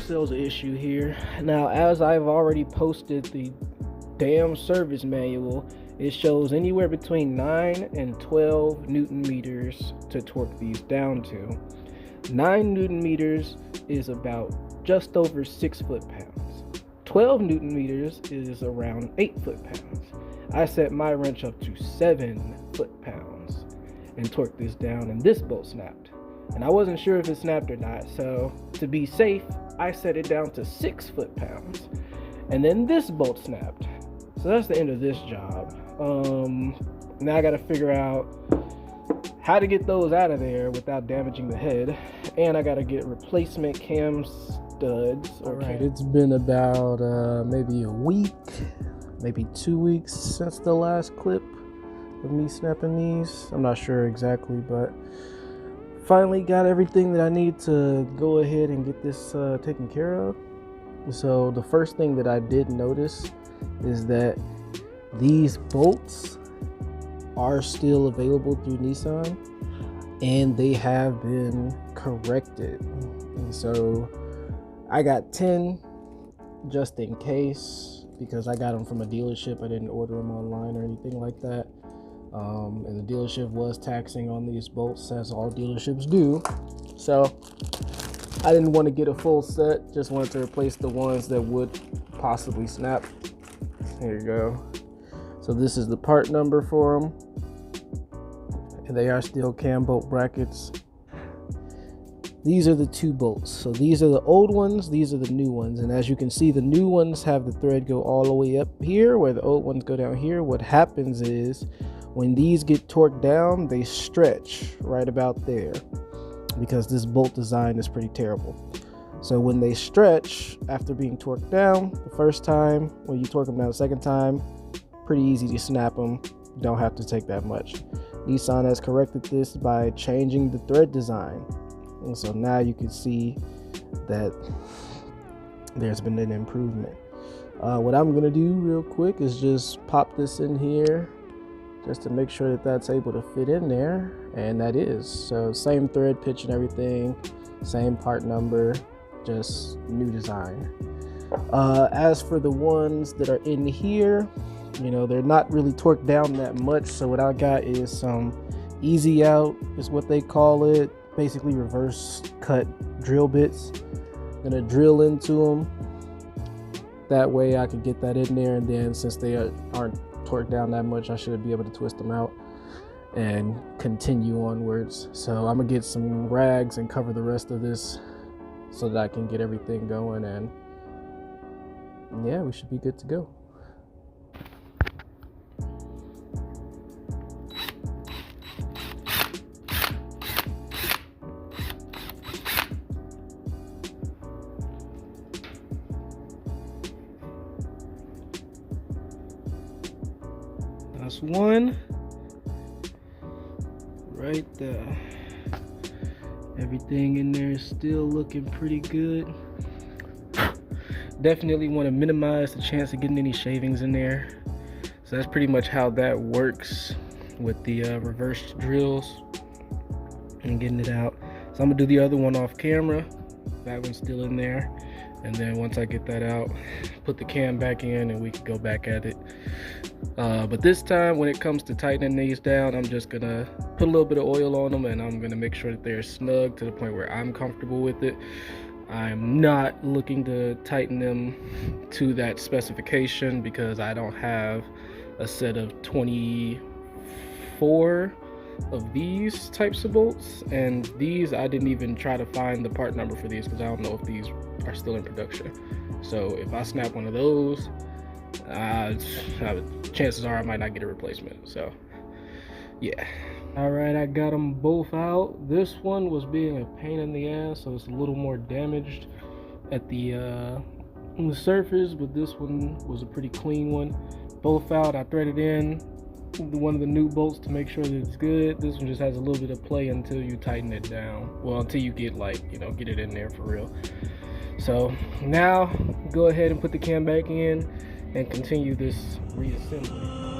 ourselves an issue here. Now, as I've already posted the damn service manual, it shows anywhere between 9 and 12 newton meters to torque these down to. 9 newton meters is about just over 6 foot-pounds. 12 newton meters is around 8 foot-pounds. I set my wrench up to 7 foot-pounds and torqued this down, and this bolt snapped. And I wasn't sure if it snapped or not, so to be safe, I set it down to 6 foot-pounds. And then this bolt snapped. So that's the end of this job. Now I gotta figure out how to get those out of there without damaging the head. And I gotta get replacement cam studs. Alright, it's been about maybe a week, maybe 2 weeks since the last clip of me snapping these. I'm not sure exactly, but finally got everything that I need to go ahead and get this taken care of. So the first thing that I did notice is that these bolts are still available through Nissan, and they have been corrected. And so I got 10 just in case, because I got them from a dealership. I didn't order them online or anything like that. And the dealership was taxing on these bolts, as all dealerships do. So I didn't want to get a full set, just wanted to replace the ones that would possibly snap. Here you go. So this is the part number for them, and they are still cam bolt brackets. These are the 2 bolts. So these are the old ones, these are the new ones. And as you can see, the new ones have the thread go all the way up here, where the old ones go down here. What happens is, when these get torqued down, they stretch right about there, because this bolt design is pretty terrible. So when they stretch after being torqued down the first time, when you torque them down the second time, pretty easy to snap them. Don't have to take that much. Nissan has corrected this by changing the thread design. And so now you can see that there's been an improvement. What I'm gonna do real quick is just pop this in here just to make sure that that's able to fit in there, and that is. So same thread pitch and everything, same part number, just new design. As for the ones that are in here, you know, they're not really torqued down that much. So what I got is some easy out is what they call it, basically reverse cut drill bits. I'm gonna drill into them, that way I can get that in there, and then since they aren't torqued down that much, I should be able to twist them out and continue onwards. So I'm gonna get some rags and cover the rest of this so that I can get everything going, and yeah, we should be good to go. That's one right there. Everything in there is still looking pretty good. Definitely want to minimize the chance of getting any shavings in there. So that's pretty much how that works with the reverse drills and getting it out. So I'm gonna do the other one off camera. That one's still in there. And then once I get that out, put the cam back in and we can go back at it. But this time, when it comes to tightening these down, I'm just gonna put a little bit of oil on them, and I'm gonna make sure that they're snug to the point where I'm comfortable with it. I'm not looking to tighten them to that specification because I don't have a set of 24 of these types of bolts, and these I didn't even try to find the part number for these because I don't know if these are still in production. So if I snap one of those, chances are I might not get a replacement. So yeah. All right, I got them both out. This one was being a pain in the ass, so it's a little more damaged at the surface, but this one was a pretty clean one. Both out. I threaded in one of the new bolts to make sure that it's good. This one just has a little bit of play until you tighten it down. Well, until you get, like, you know, get it in there for real. So now go ahead and put the cam back in and continue this reassembly.